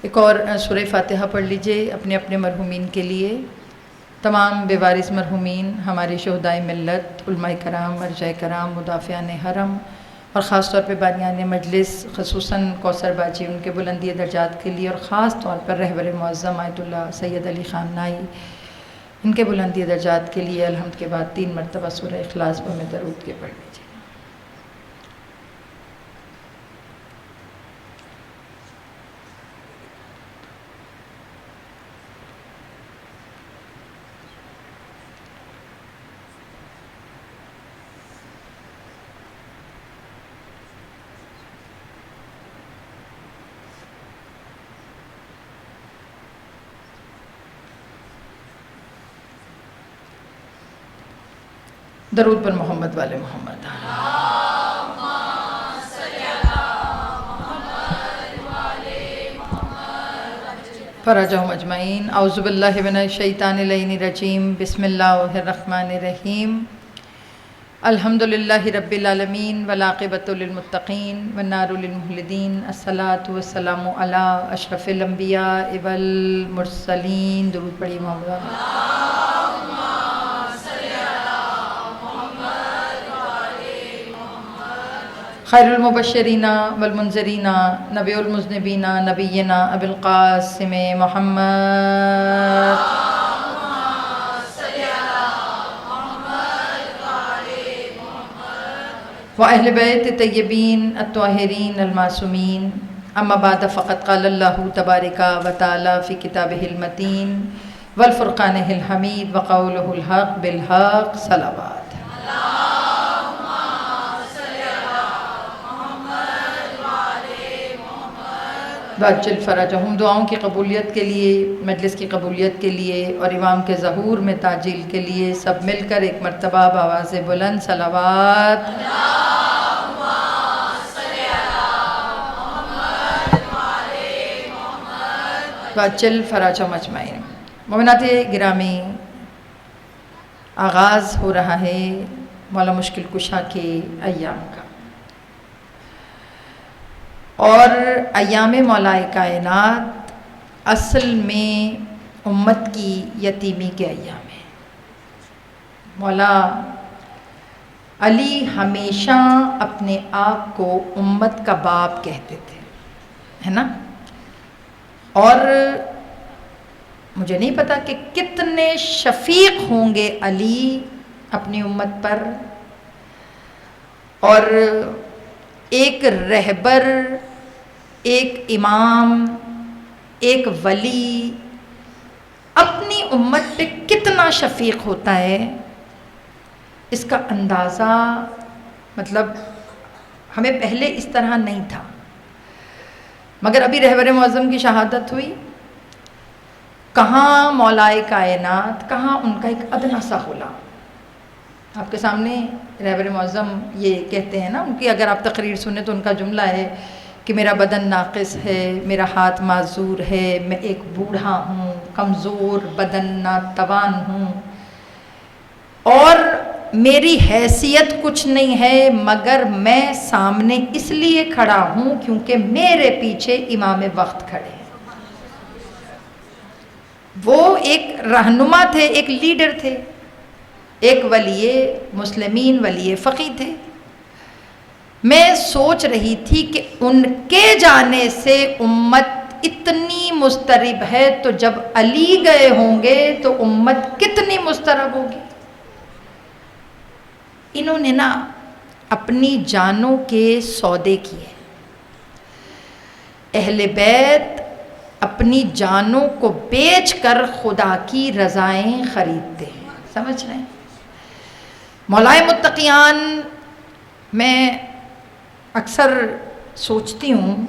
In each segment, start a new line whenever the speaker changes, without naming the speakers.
ایک اور سورہ فاتحہ پڑھ لیجئے اپنے اپنے مرحومین کے لیے. تمام بے وارث مرحومین، ہمارے شہدائے ملت، علماء کرام، مرجع کرام، مدافعان حرم اور خاص طور پہ بانیان مجلس، خصوصاً کوثر باجی، ان کے بلندی درجات کے لیے، اور خاص طور پر رہبر معظم آیت اللہ سید علی خان نائی، ان کے بلندی درجات کے لیے الحمد کے بعد 3 مرتبہ سورہ اخلاص پر میں درود کے پڑھ لیجیے. درود پر محمد والے محمد. فرجہم اجمعین. اعوذ باللہ من الشیطان اللعین الرجیم. بسم اللہ الرحمن الرحیم. الحمدللہ رب العالمین والعاقبۃ للمتقین والنار للمخلدین. الصلاۃ والسلام علی اشرف الانبیاء والمرسلین. درود پڑھی محمد. خیر المبشرین والمنذرین نبی المذنبین نبینا ابی القاسم محمد. وأہل بیت طیبین الطاہرین المعصومین. اما بعد فقد قال اللہ تبارک و تعالی فی کتابہ المتین والفرقانہ الحمید وقولہ الحق بالحق. صلوات. وعجل فرجہم. دعاؤں کی قبولیت کے لیے، مجلس کی قبولیت کے لیے اور امام کے ظہور میں تعجیل کے لیے سب مل کر ایک مرتبہ بآواز بلند صلوات. وعجل فرجہم اجمعین. مومنات گرامی، آغاز ہو رہا ہے مولا مشکل کشا کے ایام کا، اور ایام مولا کائنات اصل میں امت کی یتیمی کے ایام ہیں. مولا علی ہمیشہ اپنے آپ کو امت کا باپ کہتے تھے، ہے نا؟ اور مجھے نہیں پتا کہ کتنے شفیق ہوں گے علی اپنی امت پر، اور ایک رہبر، ایک امام، ایک ولی اپنی امت پہ کتنا شفیق ہوتا ہے، اس کا اندازہ مطلب ہمیں پہلے اس طرح نہیں تھا. مگر ابھی رہبر معظم کی شہادت ہوئی، کہاں مولائے کائنات، کہاں ان کا ایک ادنا سا غلام. آپ کے سامنے رہبر معظم یہ کہتے ہیں نا، ان کی اگر آپ تقریر سنیں تو ان کا جملہ ہے کہ میرا بدن ناقص ہے، میرا ہاتھ معذور ہے، میں ایک بوڑھا ہوں، کمزور بدن ناتوان ہوں، اور میری حیثیت کچھ نہیں ہے، مگر میں سامنے اس لیے کھڑا ہوں کیونکہ میرے پیچھے امام وقت کھڑے ہیں. وہ ایک رہنما تھے، ایک لیڈر تھے، ایک ولی مسلمین، ولی فقی تھے. میں سوچ رہی تھی کہ ان کے جانے سے امت اتنی مضطرب ہے، تو جب علی گئے ہوں گے تو امت کتنی مضطرب ہوگی. انہوں نے نا اپنی جانوں کے سودے کیے. اہل بیت اپنی جانوں کو بیچ کر خدا کی رضائیں خریدتے ہیں. سمجھ رہے ہیں؟ مولائے متقیان، میں اکثر سوچتی ہوں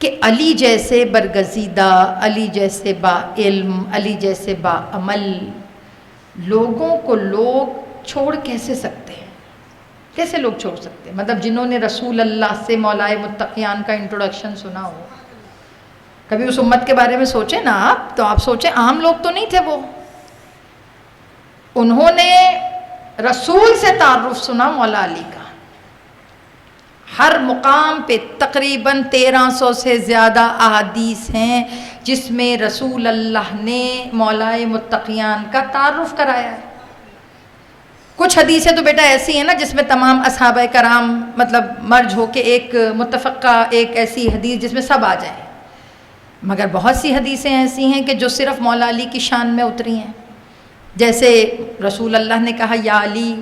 کہ علی جیسے برگزیدہ، علی جیسے با علم، علی جیسے با عمل لوگوں کو لوگ چھوڑ کیسے سکتے ہیں؟ کیسے لوگ چھوڑ سکتے ہیں؟ مطلب جنہوں نے رسول اللہ سے مولائے متقیان کا انٹروڈکشن سنا ہو، کبھی اس امت کے بارے میں سوچیں نا آپ، تو آپ سوچیں عام لوگ تو نہیں تھے وہ. انہوں نے رسول سے تعارف سنا مولا علی کا، ہر مقام پہ تقریباً 1300 سے زیادہ احادیث ہیں جس میں رسول اللہ نے مولائے متقیان کا تعارف کرایا ہے۔ کچھ حدیثیں تو بیٹا ایسی ہیں نا جس میں تمام اصحابہ کرام مطلب مرج ہو کے ایک متفقہ ایک ایسی حدیث جس میں سب آ جائیں، مگر بہت سی حدیثیں ایسی ہیں کہ جو صرف مولا علی کی شان میں اتری ہیں۔ جیسے رسول اللہ نے کہا یا علی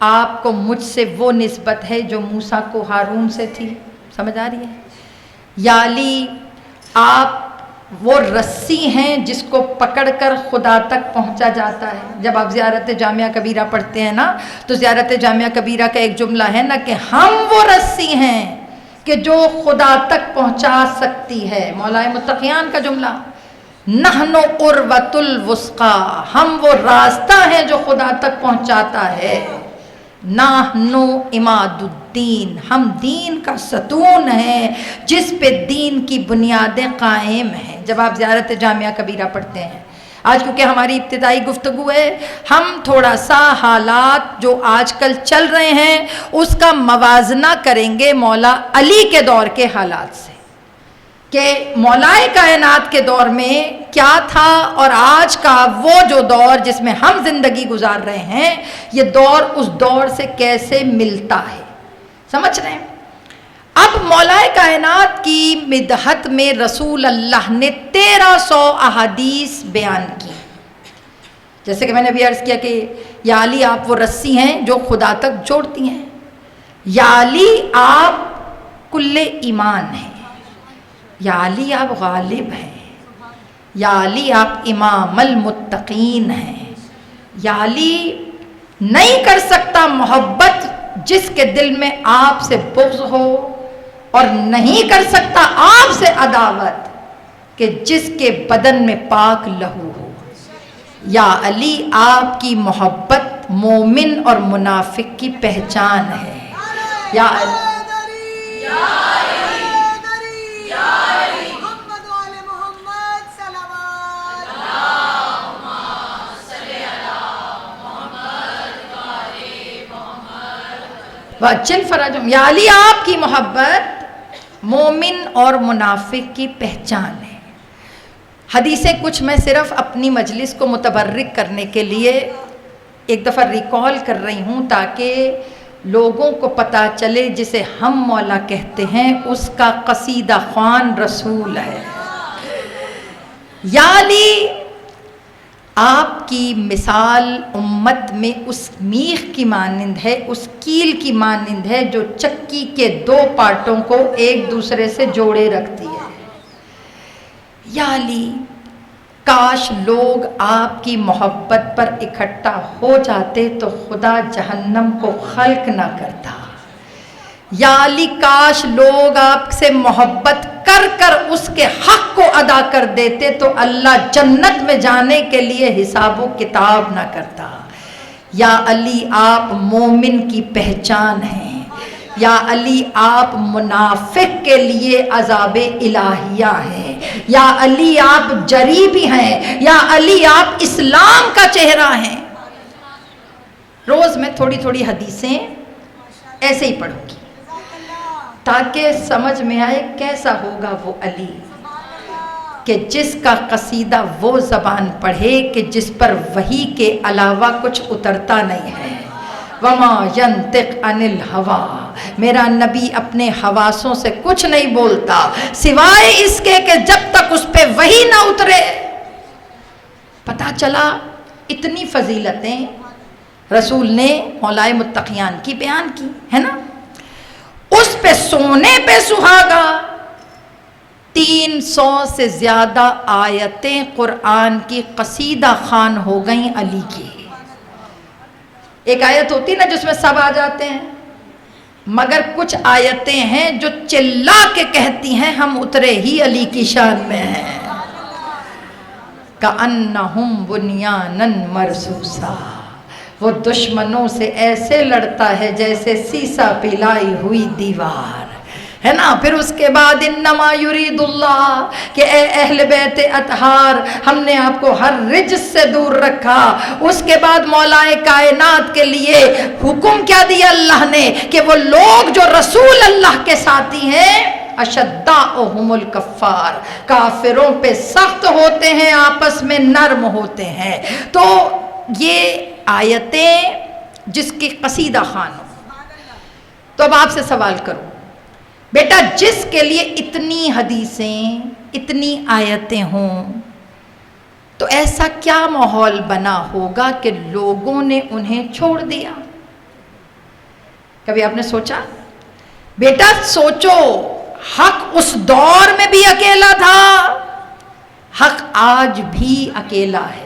آپ کو مجھ سے وہ نسبت ہے جو موسیٰ کو ہارون سے تھی، سمجھ آ رہی ہے؟ یا علی آپ وہ رسی ہیں جس کو پکڑ کر خدا تک پہنچا جاتا ہے۔ جب آپ زیارت جامعہ کبیرہ پڑھتے ہیں نا تو زیارت جامعہ کبیرہ کا ایک جملہ ہے نا کہ ہم وہ رسی ہیں کہ جو خدا تک پہنچا سکتی ہے، مولائے متقیان کا جملہ، نحن عروۃ الوثقی، ہم وہ راستہ ہیں جو خدا تک پہنچاتا ہے، نحن عماد الدین، ہم دین کا ستون ہیں جس پہ دین کی بنیادیں قائم ہیں۔ جب آپ زیارت جامعہ کبیرہ پڑھتے ہیں، آج کیونکہ ہماری ابتدائی گفتگو ہے، ہم تھوڑا سا حالات جو آج کل چل رہے ہیں اس کا موازنہ کریں گے مولا علی کے دور کے حالات سے، کہ مولائے کائنات کے دور میں کیا تھا اور آج کا وہ جو دور جس میں ہم زندگی گزار رہے ہیں یہ دور اس دور سے کیسے ملتا ہے، سمجھ رہے ہیں؟ اب مولائے کائنات کی مدحت میں رسول اللہ نے 1300 احادیث بیان کی، جیسے کہ میں نے ابھی عرض کیا کہ یا علی آپ وہ رسی ہیں جو خدا تک جوڑتی ہیں، یا علی آپ کل ایمان ہیں، یا علی آپ غالب ہیں، یا علی آپ امام المتقین ہیں، یا علی نہیں کر سکتا محبت جس کے دل میں آپ سے بغض ہو، اور نہیں کر سکتا آپ سے عداوت کہ جس کے بدن میں پاک لہو ہو۔ یا علی آپ کی محبت مومن اور منافق کی پہچان ہے۔ یا علی وَأَجِّلْ فَرَجَهُمْ، یا علی آپ کی محبت مومن اور منافق کی پہچان ہے۔ حدیثیں کچھ میں صرف اپنی مجلس کو متبرک کرنے کے لیے ایک دفعہ ریکال کر رہی ہوں تاکہ لوگوں کو پتہ چلے جسے ہم مولا کہتے ہیں اس کا قصیدہ خوان رسول ہے۔ یا علی آپ کی مثال امت میں اس میخ کی مانند ہے، اس کیل کی مانند ہے جو چکی کے دو پارٹوں کو ایک دوسرے سے جوڑے رکھتی ہے۔ یا علی کاش لوگ آپ کی محبت پر اکٹھا ہو جاتے تو خدا جہنم کو خلق نہ کرتا۔ یا علی کاش لوگ آپ سے محبت کر کر اس کے حق کو ادا کر دیتے تو اللہ جنت میں جانے کے لیے حساب و کتاب نہ کرتا۔ یا علی آپ مومن کی پہچان ہیں، یا علی آپ منافق کے لیے عذاب الہیہ ہیں، یا علی آپ جری بھی ہیں، یا علی آپ اسلام کا چہرہ ہیں۔ روز میں تھوڑی تھوڑی حدیثیں ایسے ہی پڑھوں گی تاکہ سمجھ میں آئے کیسا ہوگا وہ علی کہ جس کا قصیدہ وہ زبان پڑھے کہ جس پر وحی کے علاوہ کچھ اترتا نہیں ہے۔ وما ینطق عن الہویٰ، میرا نبی اپنے حواسوں سے کچھ نہیں بولتا سوائے اس کے کہ جب تک اس پہ وحی نہ اترے۔ پتہ چلا اتنی فضیلتیں رسول نے مولائے متقیان کی بیان کی ہے نا۔ اس پہ سونے پہ سہاگا 300 سے زیادہ آیتیں قرآن کی قصیدہ خوان ہو گئیں علی کی۔ ایک آیت ہوتی ہے نا جس میں سب آ جاتے ہیں، مگر کچھ آیتیں ہیں جو چلا کے کہتی ہیں ہم اترے ہی علی کی شان میں ہیں۔ کأنہم بنیان مرصوصا، وہ دشمنوں سے ایسے لڑتا ہے جیسے سیسا پلائی ہوئی دیوار۔ ہے نا. پھر اس کے بعد انما یرید اللہ کہ اے اہل بیت اطہار ہم نے آپ کو ہر رجس سے دور رکھا. اس کے بعد مولائے کائنات کے لیے حکم کیا دیا اللہ نے کہ وہ لوگ جو رسول اللہ کے ساتھی ہیں اشداؤہم الکفار کافروں پہ سخت ہوتے ہیں آپس میں نرم ہوتے ہیں. تو یہ آیتیں جس کی قصیدہ خوان ہو. تو اب آپ سے سوال کروں بیٹا جس کے لیے اتنی حدیثیں اتنی آیتیں ہوں تو ایسا کیا ماحول بنا ہوگا کہ لوگوں نے انہیں چھوڑ دیا؟ کبھی آپ نے سوچا؟ بیٹا سوچو حق اس دور میں بھی اکیلا تھا، حق آج بھی اکیلا ہے،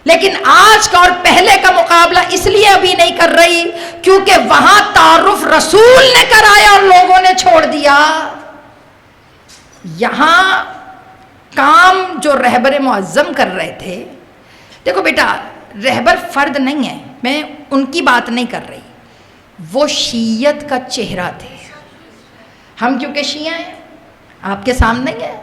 لیکن آج کا اور پہلے کا مقابلہ اس لیے ابھی نہیں کر رہی کیونکہ وہاں تعارف رسول نے کرایا اور لوگوں نے چھوڑ دیا. یہاں کام جو رہبر معظم کر رہے تھے، دیکھو بیٹا رہبر فرد نہیں ہے، میں ان کی بات نہیں کر رہی، وہ شیعت کا چہرہ تھے. ہم کیونکہ شیعہ ہیں آپ کے سامنے ہی ہیں.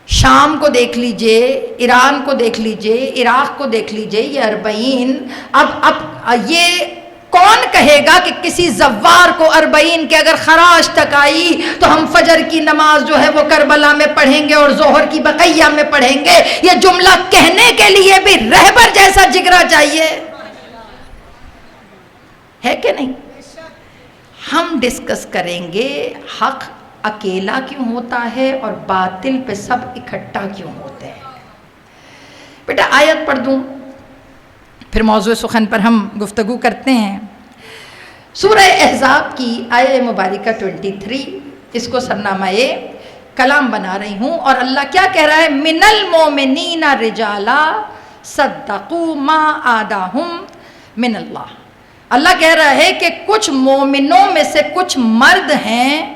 شام کو دیکھ لیجئے، ایران کو دیکھ لیجئے، عراق کو دیکھ لیجئے، یہ 40. اب یہ کون کہے گا کہ کسی زوار کو 40 کے اگر خراج تک آئی تو ہم فجر کی نماز جو ہے وہ کربلا میں پڑھیں گے اور ظہر کی بقیہ میں پڑھیں گے؟ یہ جملہ کہنے کے لیے بھی رہبر جیسا جگرا چاہیے، ہے کہ نہیں؟ ہم ڈسکس کریں گے حق اکیلا کیوں ہوتا ہے اور باطل پہ سب اکٹھا کیوں ہوتے ہیں. بیٹا آیت پڑھ دوں پھر موضوع سخن پر ہم گفتگو کرتے ہیں. سورہ احزاب کی آیہ مبارکہ 23 اس کو سرنامہ کلام بنا رہی ہوں، اور اللہ کیا کہہ رہا ہے؟ من المومنین رجالا صدقوا ما آداہم من اللہ. اللہ کہہ رہا ہے کہ کچھ مومنوں میں سے کچھ مرد ہیں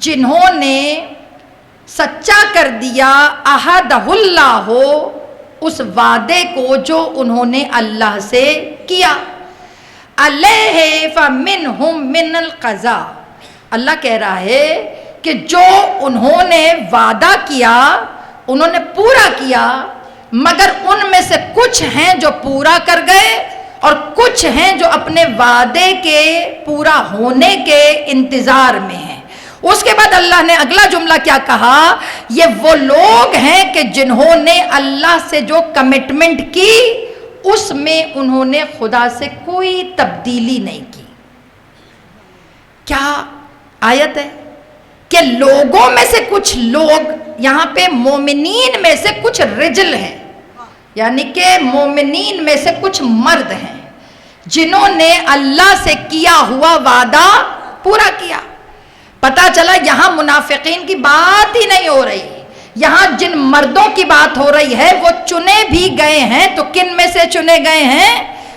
جنہوں نے سچا کر دیا عہدہ اللہ ہو، اس وعدے کو جو انہوں نے اللہ سے کیا. علیہ فمنہم من القضاء. اللہ کہہ رہا ہے کہ جو انہوں نے وعدہ کیا انہوں نے پورا کیا، مگر ان میں سے کچھ ہیں جو پورا کر گئے اور کچھ ہیں جو اپنے وعدے کے پورا ہونے کے انتظار میں ہیں. اس کے بعد اللہ نے اگلا جملہ کیا کہا؟ یہ وہ لوگ ہیں کہ جنہوں نے اللہ سے جو کمٹمنٹ کی اس میں انہوں نے خدا سے کوئی تبدیلی نہیں کی. کیا آیت ہے کہ لوگوں میں سے کچھ لوگ، یہاں پہ مومنین میں سے کچھ رجل ہیں، یعنی کہ مومنین میں سے کچھ مرد ہیں جنہوں نے اللہ سے کیا ہوا وعدہ پورا کیا. پتہ چلا یہاں منافقین کی بات ہی نہیں ہو رہی، یہاں جن مردوں کی بات ہو رہی ہے وہ چنے بھی گئے ہیں. تو کن میں سے چنے گئے ہیں؟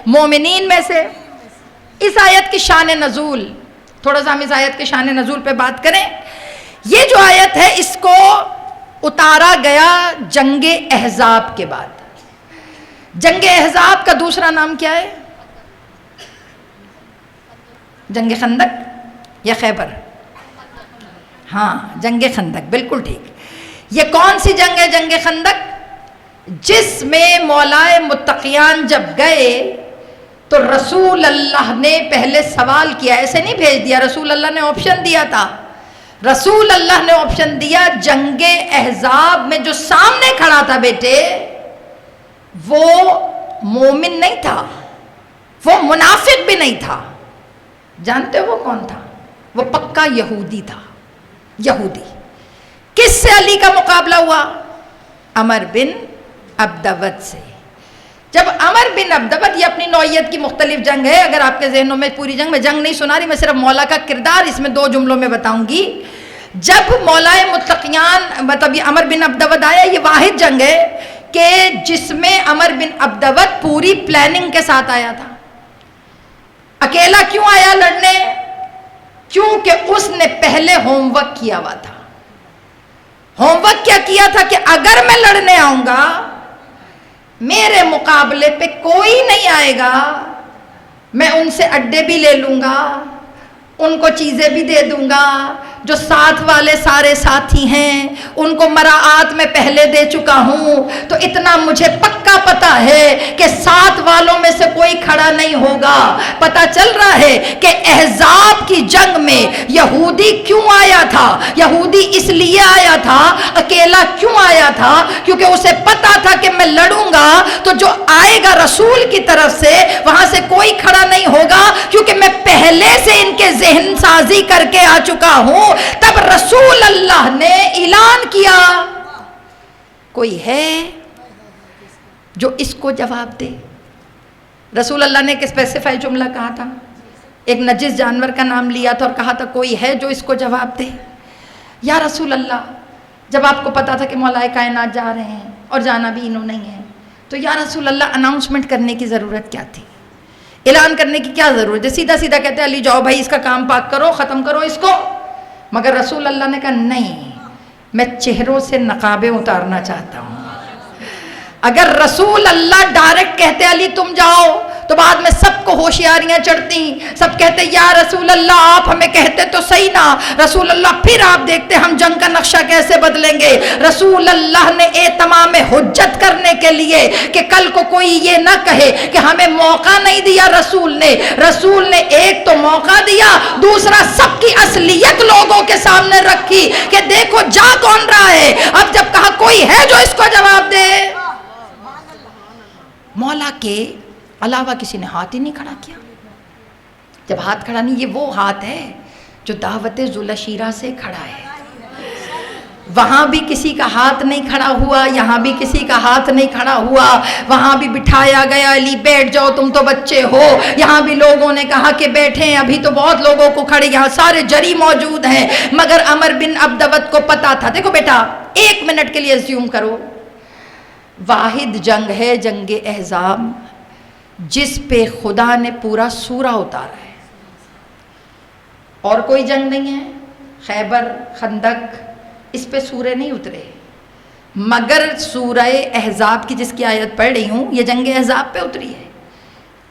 مومنین میں سے. اس آیت کی شان نزول، تھوڑا سا ہم اس آیت کی شان نزول پہ بات کریں. یہ جو آیت ہے اس کو اتارا گیا جنگ احزاب کے بعد. جنگ احزاب کا دوسرا نام کیا ہے؟ جنگ خندق یا خیبر؟ ہاں جنگ خندق، بالکل ٹھیک. یہ کون سی جنگ ہے جنگ خندق؟ جس میں مولائے متقیان جب گئے تو رسول اللہ نے پہلے سوال کیا، ایسے نہیں بھیج دیا، رسول اللہ نے آپشن دیا تھا. رسول اللہ نے آپشن دیا. جنگ احزاب میں جو سامنے کھڑا تھا بیٹے وہ مومن نہیں تھا، وہ منافق بھی نہیں تھا. جانتے ہو وہ کون تھا؟ وہ پکا یہودی تھا. یہودی. کس سے علی کا مقابلہ ہوا؟ عمر بن عبدود سے. جب عمر بن عبدود، یہ اپنی نوعیت کی مختلف جنگ ہے، اگر آپ کے ذہنوں میں پوری جنگ میں جنگ نہیں سنا رہی، میں صرف مولا کا کردار اس میں 2 جملوں میں بتاؤں گی. جب مولائے متقیان مطلب یہ عمر بن عبدود آیا، یہ واحد جنگ ہے کہ جس میں عمر بن عبدود پوری پلاننگ کے ساتھ آیا تھا. اکیلا کیوں آیا لڑنے؟ کیونکہ اس نے پہلے ہوم ورک کیا ہوا تھا. ہوم ورک کیا کیا تھا کہ اگر میں لڑنے آؤں گا میرے مقابلے پہ کوئی نہیں آئے گا، میں ان سے اڈے بھی لے لوں گا، ان کو چیزیں بھی دے دوں گا، جو ساتھ والے سارے ساتھی ہیں ان کو مراعات میں پہلے دے چکا ہوں، تو اتنا مجھے پکا پتا ہے کہ ساتھ والوں میں سے کوئی کھڑا نہیں ہوگا۔ پتا چل رہا ہے کہ احزاب کی جنگ میں یہودی کیوں آیا تھا؟ یہودی اس لیے آیا تھا، اکیلا کیوں آیا تھا؟ کیونکہ اسے پتا تھا کہ میں لڑوں گا تو جو آئے گا رسول کی طرف سے وہاں سے کوئی کھڑا نہیں ہوگا، کیونکہ میں پہلے سے ان کے ذہن سازی کر کے آ چکا ہوں۔ تب رسول اللہ نے اعلان کیا، کوئی ہے جو اس کو جواب دے؟ رسول اللہ نے ایک اسپیسیفائی جملہ کہا تھا، ایک نجس جانور کا نام لیا تھا اور کہا تھا کوئی ہے جو اس کو جواب دے؟ یا رسول اللہ، جب آپ کو پتا تھا کہ مولا کائنات جا رہے ہیں اور جانا بھی انہوں نہیں ہے، تو یا رسول اللہ اناؤنسمنٹ کرنے کی ضرورت کیا تھی؟ اعلان کرنے کی کیا ضرورت ہے؟ سیدھا سیدھا کہتے علی جاؤ بھائی اس کا کام پاک کرو، ختم کرو اس کو۔ مگر رسول اللہ نے کہا نہیں، میں چہروں سے نقابیں اتارنا چاہتا ہوں۔ اگر رسول اللہ ڈائریکٹ کہتے علی تم جاؤ تو بعد میں سب کو ہوشیاریاں چڑھتی، سب کہتے یا رسول اللہ آپ ہمیں کہتے تو صحیح نا، رسول اللہ پھر آپ دیکھتے ہم جنگ کا نقشہ کیسے بدلیں گے۔ رسول اللہ نے اتمام حجت کرنے کے لیے کہ کل کو کوئی یہ نہ کہے کہ ہمیں موقع نہیں دیا رسول نے ایک تو موقع دیا، دوسرا سب کی اصلیت لوگوں کے سامنے رکھی کہ دیکھو جا کون رہا ہے۔ اب جب کہا کوئی ہے جو اس کو جواب دے، مولا کے علاوہ کسی نے ہاتھ ہی نہیں کھڑا کیا۔ جب ہاتھ کھڑا نہیں، یہ وہ ہاتھ ہے جو دعوت ذوالشیرہ سے کھڑا ہے۔ وہاں بھی کسی کا ہاتھ نہیں کھڑا ہوا، یہاں بھی کسی کا ہاتھ نہیں کھڑا ہوا۔ وہاں بھی بٹھایا گیا علی بیٹھ جاؤ تم تو بچے ہو، یہاں بھی لوگوں نے کہا کہ بیٹھیں، ابھی تو بہت لوگوں کو کھڑے، یہاں سارے جری موجود ہیں۔ مگر عمر بن عبدود کو پتا تھا، دیکھو بیٹا 1 منٹ کے لیے اسیوم کرو، واحد جنگ ہے جنگ احزاب جس پہ خدا نے پورا سورہ اتارا ہے، اور کوئی جنگ نہیں ہے۔ خیبر، خندق، اس پہ سورے نہیں اترے، مگر سورہ احزاب کی جس کی آیت پڑھ رہی ہوں یہ جنگ احزاب پہ اتری ہے۔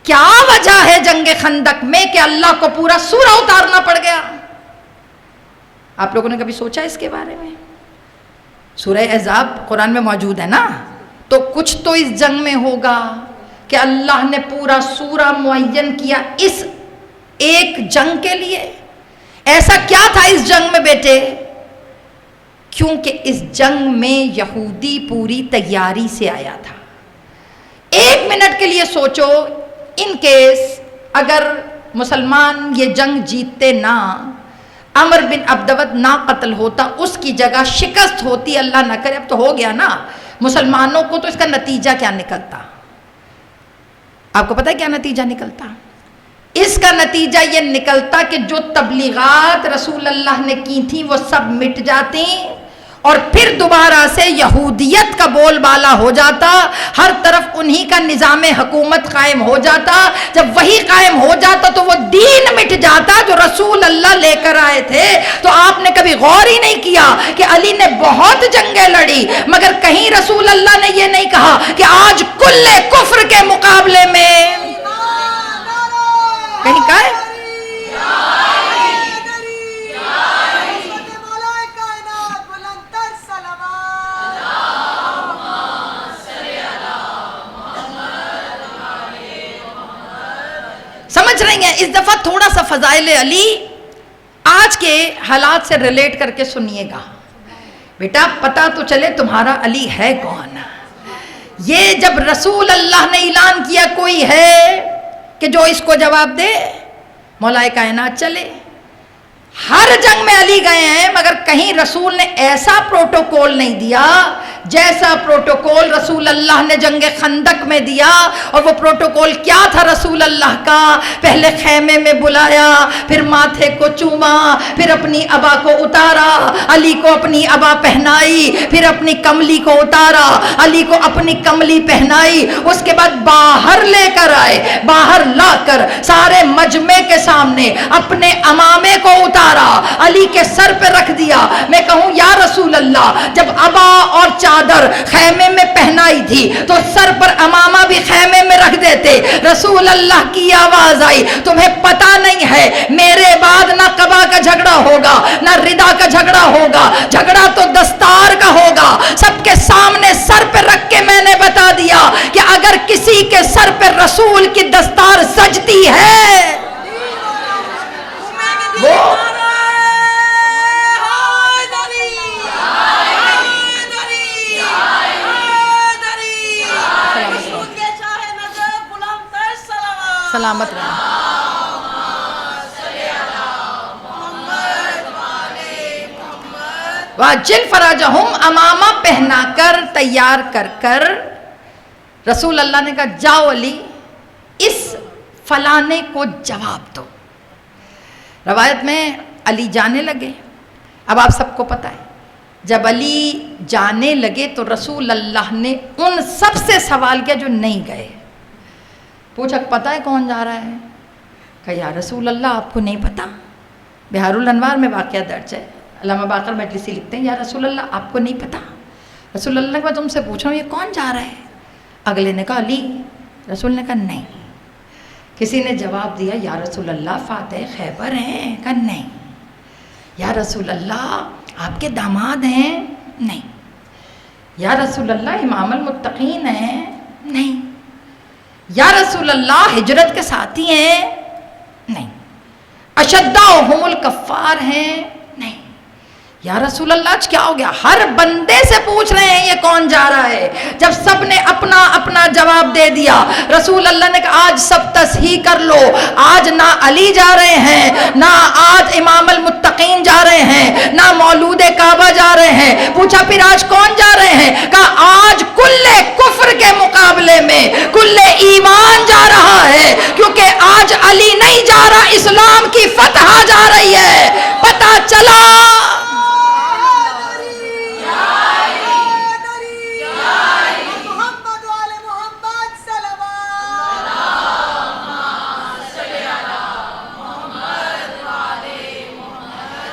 کیا وجہ ہے جنگ خندق میں کہ اللہ کو پورا سورہ اتارنا پڑ گیا؟ آپ لوگوں نے کبھی سوچا اس کے بارے میں؟ سورہ احزاب قرآن میں موجود ہے نا، تو کچھ تو اس جنگ میں ہوگا کہ اللہ نے پورا سورہ معین کیا اس ایک جنگ کے لیے۔ ایسا کیا تھا اس جنگ میں بیٹے؟ کیونکہ اس جنگ میں یہودی پوری تیاری سے آیا تھا۔ 1 منٹ کے لیے سوچو، ان کیس اگر مسلمان یہ جنگ جیتتے نہ، عمر بن عبدود نہ قتل ہوتا، اس کی جگہ شکست ہوتی، اللہ نہ کرے، اب تو ہو گیا نا مسلمانوں کو، تو اس کا نتیجہ کیا نکلتا؟ آپ کو پتہ ہے کیا نتیجہ نکلتا؟ اس کا نتیجہ یہ نکلتا کہ جو تبلیغات رسول اللہ نے کی تھیں وہ سب مٹ جاتی، اور پھر دوبارہ سے یہودیت کا بول بالا ہو جاتا، ہر طرف انہی کا نظام حکومت قائم ہو جاتا۔ جب وہی قائم ہو جاتا تو وہ دین مٹ جاتا جو رسول اللہ لے کر آئے تھے۔ تو آپ نے کبھی غور ہی نہیں کیا کہ علی نے بہت جنگیں لڑی، مگر کہیں رسول اللہ نے یہ نہیں کہا کہ آج کل کفر کے مقابلے میں، کہیں کہا ہے؟ سمجھ رہی ہیں؟ اس دفعہ تھوڑا سا فضائل علی آج کے حالات سے ریلیٹ کر کے سنیے گا بیٹا، پتا تو چلے تمہارا علی ہے کون۔ یہ جب رسول اللہ نے اعلان کیا کوئی ہے کہ جو اس کو جواب دے، مولا کائنات چلے۔ ہر جنگ میں علی گئے ہیں، مگر کہیں رسول نے ایسا پروٹوکول نہیں دیا جیسا پروٹوکول رسول اللہ نے جنگ خندق میں دیا۔ اور وہ پروٹوکول کیا تھا رسول اللہ کا؟ پہلے خیمے میں بلایا، پھر ماتھے کو چوما، پھر اپنی عبا کو اتارا، علی کو اپنی عبا پہنائی، پھر اپنی کملی کو اتارا، علی کو اپنی کملی پہنائی، اس کے بعد باہر لے کر آئے، باہر لا کر سارے مجمع کے سامنے اپنے امامے کو اتارا، علی کے سر پہ رکھ دیا۔ میں کہوں یا رسول اللہ، جب ابا اور چادر خیمے میں پہنائی تھی تو سر پر امامہ بھی خیمے میں رکھ دیتے. رسول اللہ کی آواز آئی, تمہیں پتہ نہیں ہے میرے بعد نہ قبا کا جھگڑا ہوگا نہ ردا کا جھگڑا ہوگا, جھگڑا تو دستار کا ہوگا. سب کے سامنے سر پہ رکھ کے میں نے بتا دیا کہ اگر کسی کے سر پہ رسول کی دستار سجتی ہے وہ سلامت رہے. واجل فراجہم, امامہ پہنا کر تیار کر کر رسول اللہ نے کہا جاؤ علی اس فلانے کو جواب دو. روایت میں علی جانے لگے. اب آپ سب کو پتہ ہے جب علی جانے لگے تو رسول اللہ نے ان سب سے سوال کیا جو نہیں گئے. پوچھا پتہ ہے کون جا رہا ہے؟ کہ یا رسول اللہ آپ کو نہیں پتہ. بہار الانوار میں واقعہ درج ہے, علامہ باقر مجلسی لکھتے ہیں یا رسول اللہ آپ کو نہیں پتہ. رسول اللہ نے کہا تم سے پوچھ رہا ہوں یہ کون جا رہا ہے؟ اگلے نے کہا علی. رسول نے کہا نہیں. کسی نے جواب دیا یا رسول اللہ فاتح خیبر ہیں؟ کہا نہیں. یا رسول اللہ آپ کے داماد ہیں؟ نہیں. یا رسول اللہ امام المتقین ہیں؟ نہیں. یا رسول اللہ ہجرت کے ساتھی ہیں؟ نہیں. اشداؤہم الکفار ہیں؟ نہیں. یا رسول اللہ آج کیا ہو گیا؟ ہر بندے سے پوچھ رہے ہیں یہ کون جا رہا ہے. جب سب نے اپنا اپنا جواب دے دیا رسول اللہ نے کہا آج سب تصحیح کر لو, آج نہ علی جا رہے ہیں نہ آج امام المتقین جا رہے ہیں نہ مولود کعبہ جا رہے ہیں. پوچھا پھر آج کون جا رہے ہیں؟ کہا آج کل کفر کے مقابلے میں کل ایمان جا رہا ہے, کیونکہ آج علی نہیں جا رہا, اسلام کی فتح جا رہی ہے. پتہ چلا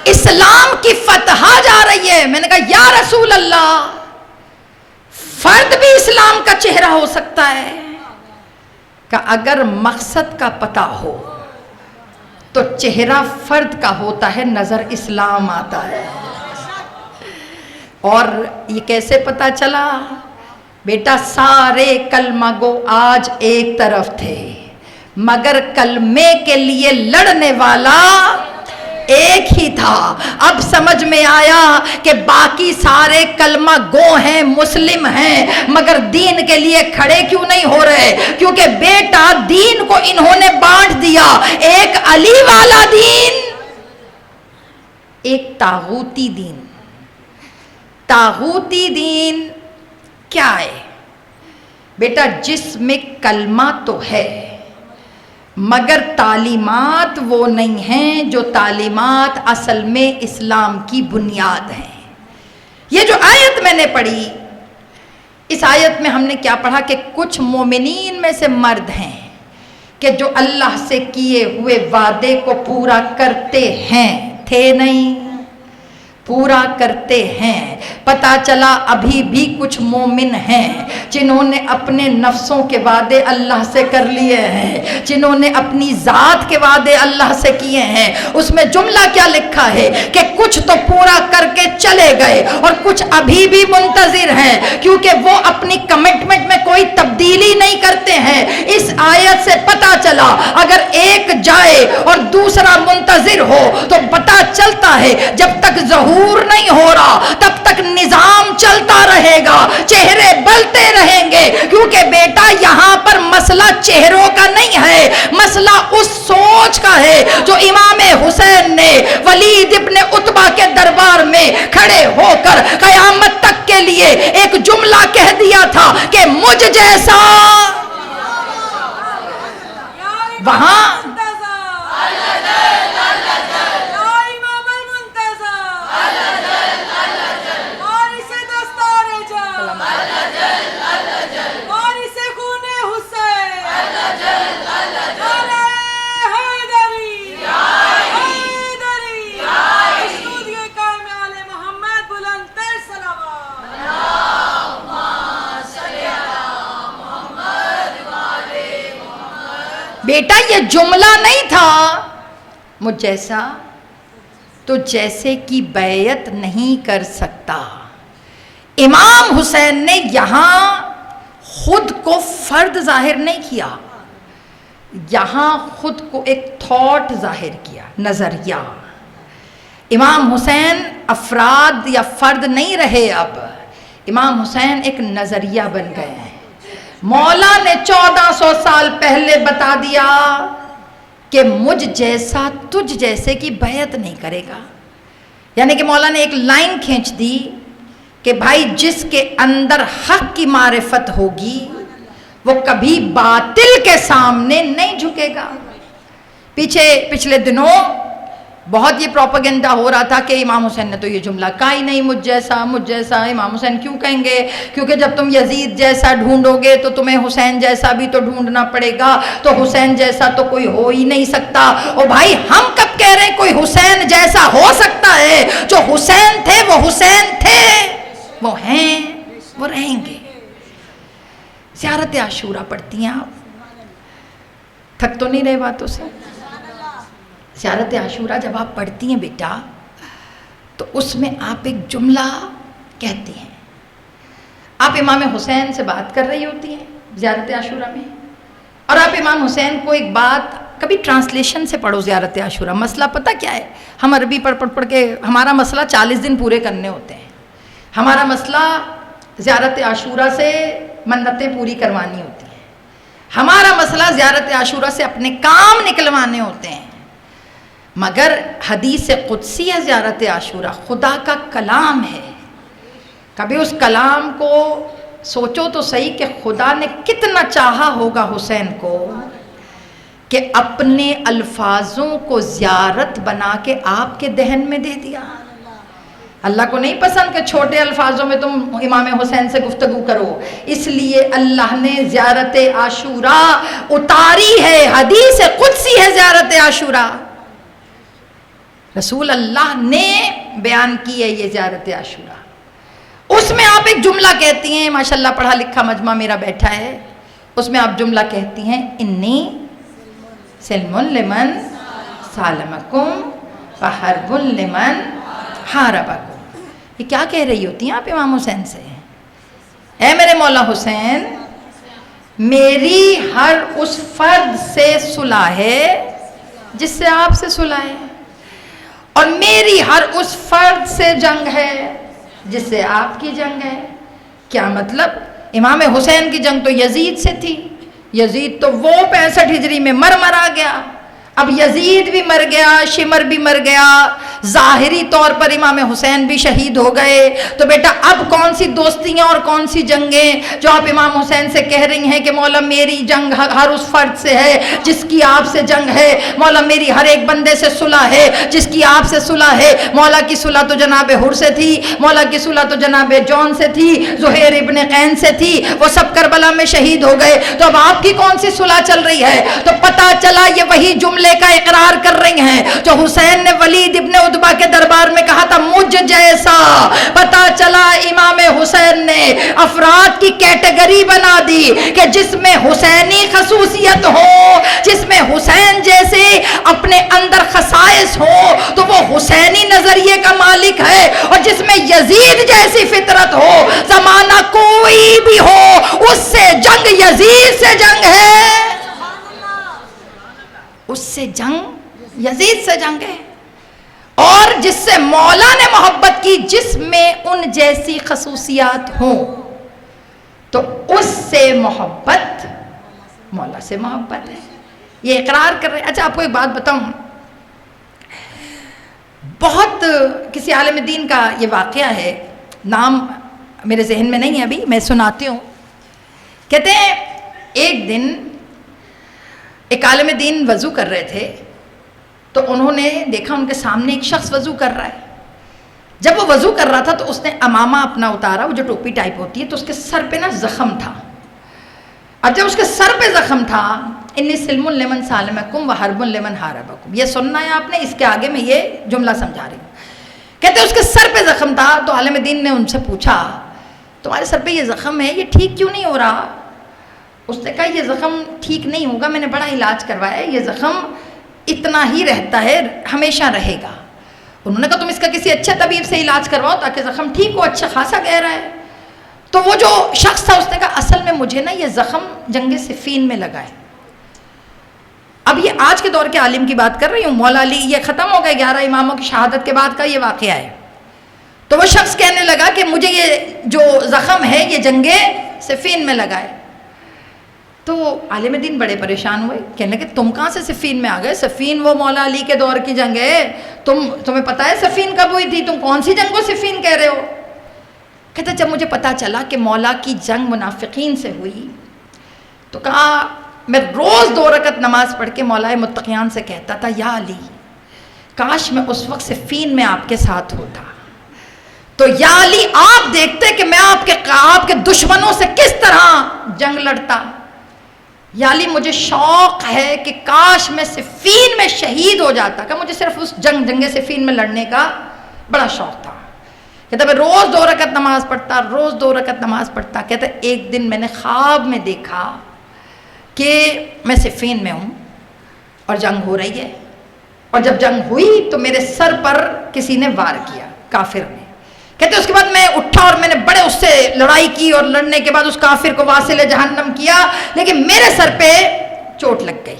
اسلام کی فتح جا رہی ہے. میں نے کہا یا رسول اللہ فرد بھی اسلام کا چہرہ ہو سکتا ہے. کہ اگر مقصد کا پتہ ہو تو چہرہ فرد کا ہوتا ہے, نظر اسلام آتا ہے. اور یہ کیسے پتہ چلا؟ بیٹا سارے کلمہ گو آج ایک طرف تھے مگر کلمے کے لیے لڑنے والا ایک ہی تھا. اب سمجھ میں آیا کہ باقی سارے کلمہ گو ہیں, مسلم ہیں, مگر دین کے لیے کھڑے کیوں نہیں ہو رہے؟ کیونکہ بیٹا دین کو انہوں نے بانٹ دیا, ایک علی والا دین, ایک طاغوتی دین. طاغوتی دین کیا ہے بیٹا؟ جس میں کلمہ تو ہے مگر تعلیمات وہ نہیں ہیں جو تعلیمات اصل میں اسلام کی بنیاد ہیں. یہ جو آیت میں نے پڑھی, اس آیت میں ہم نے کیا پڑھا کہ کچھ مومنین میں سے مرد ہیں کہ جو اللہ سے کیے ہوئے وعدے کو پورا کرتے ہیں, تھے نہیں, پورا کرتے ہیں. پتہ چلا ابھی بھی کچھ مومن ہیں جنہوں نے اپنے نفسوں کے وعدے اللہ سے کر لیے ہیں, جنہوں نے اپنی ذات کے وعدے اللہ سے کیے ہیں. اس میں جملہ کیا لکھا ہے کہ کچھ تو پورا کر کے چلے گئے اور کچھ ابھی بھی منتظر ہیں, کیونکہ وہ اپنی کمٹمنٹ میں کوئی تبدیلی نہیں کرتے ہیں. اس آیت سے پتہ چلا اگر ایک جائے اور دوسرا منتظر ہو تو پتہ چلتا ہے جب تک ظہور نہیں ہو رہا تب تک نظام چلتا رہے گا, چہرے بلتے رہیں گے. کیونکہ بیٹا یہاں پر مسئلہ چہروں کا نہیں ہے, مسئلہ اس سوچ کا ہے جو امام حسین نے ولید ابن عتبہ کے دربار میں کھڑے ہو کر قیامت تک کے لیے ایک جملہ کہہ دیا تھا کہ مجھ جیسا وہاں بیٹا یہ جملہ نہیں تھا مجھ جیسا تو جیسے کی بیعت نہیں کر سکتا. امام حسین نے یہاں خود کو فرد ظاہر نہیں کیا، یہاں خود کو ایک تھاٹ ظاہر کیا، نظریہ. امام حسین افراد یا فرد نہیں رہے، اب امام حسین ایک نظریہ بن گئے ہیں. مولا نے 1400 سال پہلے بتا دیا کہ مجھ جیسا تجھ جیسے کی بیعت نہیں کرے گا. یعنی کہ مولا نے ایک لائن کھینچ دی کہ بھائی جس کے اندر حق کی معرفت ہوگی وہ کبھی باطل کے سامنے نہیں جھکے گا. پچھلے دنوں بہت یہ پروپیگنڈا ہو رہا تھا کہ امام حسین نے تو یہ جملہ کہا ہی نہیں، مجھ جیسا. امام حسین کیوں کہیں گے؟ کیونکہ جب تم یزید جیسا ڈھونڈو گے تو تمہیں حسین جیسا بھی تو ڈھونڈنا پڑے گا، تو حسین جیسا تو کوئی ہو ہی نہیں سکتا. او بھائی ہم کب کہہ رہے ہیں کوئی حسین جیسا ہو سکتا ہے؟ جو حسین تھے وہ حسین تھے، وہ ہیں، وہ رہیں گے. زیارت عاشورہ پڑھتی ہیں آپ؟ تھک تو نہیں رہے باتوں سے؟ زیارت عاشورہ جب آپ پڑھتی ہیں بیٹا تو اس میں آپ ایک جملہ کہتی ہیں. آپ امام حسین سے بات کر رہی ہوتی ہیں زیارت عاشورہ میں، اور آپ امام حسین کو ایک بات کبھی ٹرانسلیشن سے پڑھو زیارت عاشورہ. مسئلہ پتہ کیا ہے؟ ہم عربی پڑھ کے ہمارا مسئلہ 40 دن پورے کرنے ہوتے ہیں. ہمارا مسئلہ زیارت عاشورہ سے منتیں پوری کروانی ہوتی ہیں. ہمارا مسئلہ زیارت عاشورہ سے اپنے کام نکلوانے ہوتے ہیں. مگر حدیث قدسی ہے زیارت عاشورہ، خدا کا کلام ہے. کبھی اس کلام کو سوچو تو صحیح کہ خدا نے کتنا چاہا ہوگا حسین کو کہ اپنے الفاظوں کو زیارت بنا کے آپ کے دہن میں دے دیا. اللہ کو نہیں پسند کہ چھوٹے الفاظوں میں تم امام حسین سے گفتگو کرو، اس لیے اللہ نے زیارت عاشورہ اتاری ہے. حدیث قدسی ہے زیارت عاشورہ، رسول اللہ نے بیان کی ہے یہ زیارت عاشورہ. اس میں آپ ایک جملہ کہتی ہیں، ماشاءاللہ پڑھا لکھا مجمع میرا بیٹھا ہے، اس میں آپ جملہ کہتی ہیں انی سلم لمن سالمکم وحرب لمن حاربکم. یہ کیا کہہ رہی ہوتی ہیں آپ امام حسین سے؟ اے میرے مولا حسین، میری ہر اس فرد سے صلح ہے جس سے آپ سے صلح ہے، اور میری ہر اس فرد سے جنگ ہے جس سے آپ کی جنگ ہے. کیا مطلب؟ امام حسین کی جنگ تو یزید سے تھی، یزید تو وہ 65 ہجری میں مرا گیا. اب یزید بھی مر گیا، شمر بھی مر گیا، ظاہری طور پر امام حسین بھی شہید ہو گئے. تو بیٹا اب کون سی دوستیاں اور کون سی جنگیں جو آپ امام حسین سے کہہ رہی ہیں کہ مولا میری جنگ ہر اس فرد سے ہے جس کی آپ سے جنگ ہے، مولا میری ہر ایک بندے سے صلح ہے جس کی آپ سے صلح ہے. مولا کی صلح تو جناب حر سے تھی، مولا کی صلح تو جناب جون سے تھی، زہیر ابن قین سے تھی، وہ سب کربلا میں شہید ہو گئے. تو اب آپ کی کون سی صلح چل رہی ہے؟ تو پتہ چلا یہ وہی جملے کا اقرار کر رہی ہیں جو حسین نے ولید ابن عتبہ کے دربار میں کہا تھا مجھ جیسا. پتا چلا امام حسین نے افراد کی کیٹیگری بنا دی کہ جس میں حسینی خصوصیت ہو، جس میں حسین جیسے اپنے اندر خصائص ہو تو وہ حسینی نظریے کا مالک ہے، اور جس میں یزید جیسی فطرت ہو، زمانہ کوئی بھی ہو، اس سے جنگ یزید سے جنگ ہے، اس سے جنگ یزید سے جنگ ہے. اور جس سے مولا نے محبت کی، جس میں ان جیسی خصوصیات ہوں، تو اس سے محبت مولا سے محبت ہے. یہ اقرار کر رہے. اچھا آپ کو ایک بات بتاؤں، بہت کسی عالم دین کا یہ واقعہ ہے، نام میرے ذہن میں نہیں ہے ابھی، میں سناتی ہوں. کہتے ہیں ایک دن ایک عالم دین وضو کر رہے تھے تو انہوں نے دیکھا ان کے سامنے ایک شخص وضو کر رہا ہے. جب وہ وضو کر رہا تھا تو اس نے امامہ اپنا اتارا، وہ جو ٹوپی ٹائپ ہوتی ہے، تو اس کے سر پہ نا زخم تھا. اور جب اس کے سر پہ زخم تھا، انی سلم لمن سالمکم وحرب لمن حاربکم، یہ سننا ہے آپ نے، اس کے آگے میں یہ جملہ سمجھا رہی ہوں. کہتے اس کے سر پہ زخم تھا تو عالم دین نے ان سے پوچھا تمہارے سر پہ یہ زخم ہے، یہ ٹھیک کیوں نہیں ہو رہا؟ اس نے کہا یہ زخم ٹھیک نہیں ہوگا، میں نے بڑا علاج کروایا ہے، یہ زخم اتنا ہی رہتا ہے، ہمیشہ رہے گا۔ انہوں نے کہا تم اس کا کسی اچھے طبیب سے علاج کرواؤ تاکہ زخم ٹھیک ہو، اچھا خاصا گہرا ہے۔ تو وہ جو شخص تھا اس نے کہا اصل میں مجھے نا یہ زخم جنگ صفین میں لگا ہے۔ اب یہ آج کے دور کے عالم کی بات کر رہی ہوں، مولا علی، یہ ختم ہو گئے 11 اماموں کی شہادت کے بعد کا یہ واقعہ ہے۔ تو وہ شخص کہنے لگا کہ مجھے یہ جو زخم ہے یہ جنگ صفین میں لگا ہے۔ تو عالم دین بڑے پریشان ہوئے، کہنے لگے تم کہاں سے صفین میں آ گئے؟ صفین وہ مولا علی کے دور کی جنگ ہے، تمہیں پتہ ہے صفین کب ہوئی تھی؟ تم کون سی جنگ کو صفین کہہ رہے ہو؟ کہتا جب مجھے پتا چلا کہ مولا کی جنگ منافقین سے ہوئی تو کہا میں روز 2 رکعت نماز پڑھ کے مولا متقیان سے کہتا تھا یا علی کاش میں اس وقت صفین میں آپ کے ساتھ ہوتا، تو یا علی آپ دیکھتے کہ میں آپ کے دشمنوں سے کس طرح جنگ لڑتا۔ یا علی مجھے شوق ہے کہ کاش میں صفین میں شہید ہو جاتا، کہ مجھے صرف اس جنگ صفین میں لڑنے کا بڑا شوق تھا۔ کہتا میں روز 2 رکعت نماز پڑھتا، روز 2 رکعت نماز پڑھتا۔ کہتا ایک دن میں نے خواب میں دیکھا کہ میں صفین میں ہوں اور جنگ ہو رہی ہے، اور جب جنگ ہوئی تو میرے سر پر کسی نے وار کیا، کافر نے۔ کہتے اس کے بعد میں اٹھا اور میں نے بڑے اس سے لڑائی کی، اور لڑنے کے بعد اس کافر کو واصل جہنم کیا، لیکن میرے سر پہ چوٹ لگ گئی۔